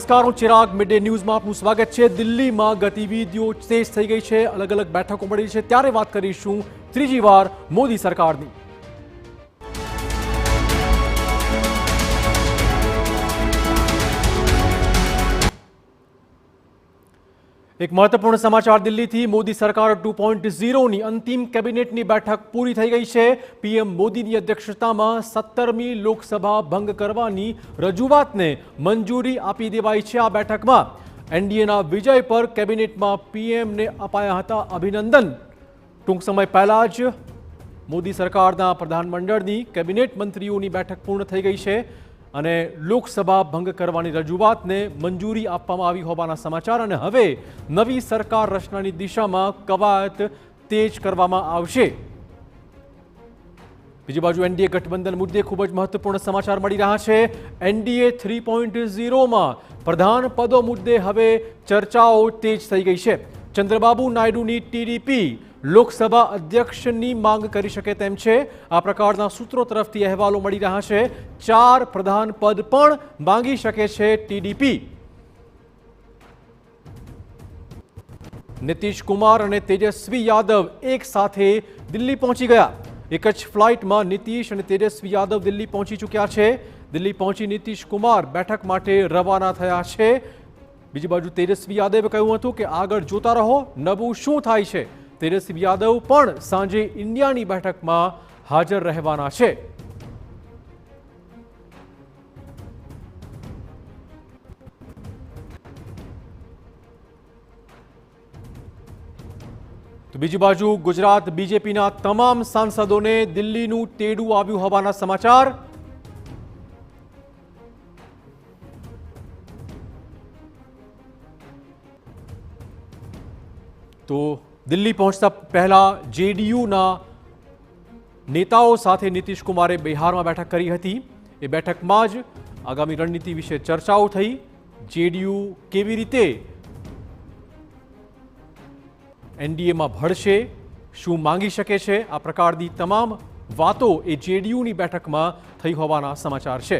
નમસ્કાર, હું Chirag. Mid day ન્યૂઝમાં આપનું સ્વાગત છે. દિલ્હીમાં ગતિવિધિઓ તેજ થઈ ગઈ છે, અલગ અલગ બેઠકો મળી છે, ત્યારે વાત કરીશું ત્રીજી વાર મોદી સરકારની. એક મહત્વપૂર્ણ સમાચાર દિલ્હીથી. મોદી સરકાર 2.0ની અંતિમ કેબિનેટની બેઠક પૂરી થઈ ગઈ છે. પીએમ મોદીની અધ્યક્ષતામાં 17મી લોકસભા ભંગ કરવાની રજૂઆતને મંજૂરી આપી દેવાઈ છે. આ બેઠકમાં એનડીએના વિજય પર કેબિનેટમાં પીએમને અપાયા હતા અભિનંદન. ટૂંક સમય પહેલા જ મોદી સરકારના પ્રધાનમંડળની કેબિનેટ મંત્રીઓની બેઠક પૂર્ણ થઈ ગઈ છે અને લોકસભા ભંગ કરવાની રજૂઆતને મંજૂરી આપવામાં આવી હોવાના સમાચાર. અને હવે નવી સરકાર રચનાની દિશામાં કવાયત તેજ કરવામાં આવશે. બીજી બાજુ એનડીએ ગઠબંધન મુદ્દે ખૂબ જ મહત્વપૂર્ણ સમાચાર મળી રહ્યા છે. એનડીએ 3.0માં પ્રધાન પદો મુદ્દે હવે ચર્ચાઓ તેજ થઈ ગઈ છે. ચંદ્રબાબુ નાયડુની ટીડીપી લોકસભા અધ્યક્ષની માંગ કરી શકે તેમ છે. આ પ્રકારના સૂત્રો તરફથી અહેવાલો મળી રહ્યા છે. 4 પ્રધાન પદ પણ માંગી શકે છે ટીડીપી. નીતિશ કુમાર અને તેજસ્વી યાદવ એક સાથે દિલ્હી પહોંચી ગયા. એક જ ફ્લાઇટમાં નીતિશ અને તેજસ્વી યાદવ દિલ્હી પહોંચી ચૂક્યા છે. દિલ્હી પહોંચી નીતિશ કુમાર બેઠક માટે રવાના થયા છે. બીજી બાજુ તેજસ્વી યાદવે કહ્યું હતું કે આગળ જોતા રહો, નવું શું થાય છે. તેજસ્વી યાદવ પણ સાંજે ઇન્ડિયાની બેઠકમાં હાજર રહેવાના છે. તો બીજી બાજુ ગુજરાત બીજેપીના તમામ સાંસદોને દિલ્હીનું તેડું આવ્યું હોવાના સમાચાર. તો દિલ્હી પહોંચતા પહેલા જેડીયુના નેતાઓ સાથે નીતિશ કુમારે બિહારમાં બેઠક કરી હતી. એ બેઠકમાં જ આગામી રણનીતિ વિશે ચર્ચાઓ થઈ. જેડીયુ કેવી રીતે એનડીએમાં ભળશે, શું માંગી શકે છે, આ પ્રકારની તમામ વાતો એ જેડીયુની બેઠકમાં થઈ હોવાના સમાચાર છે.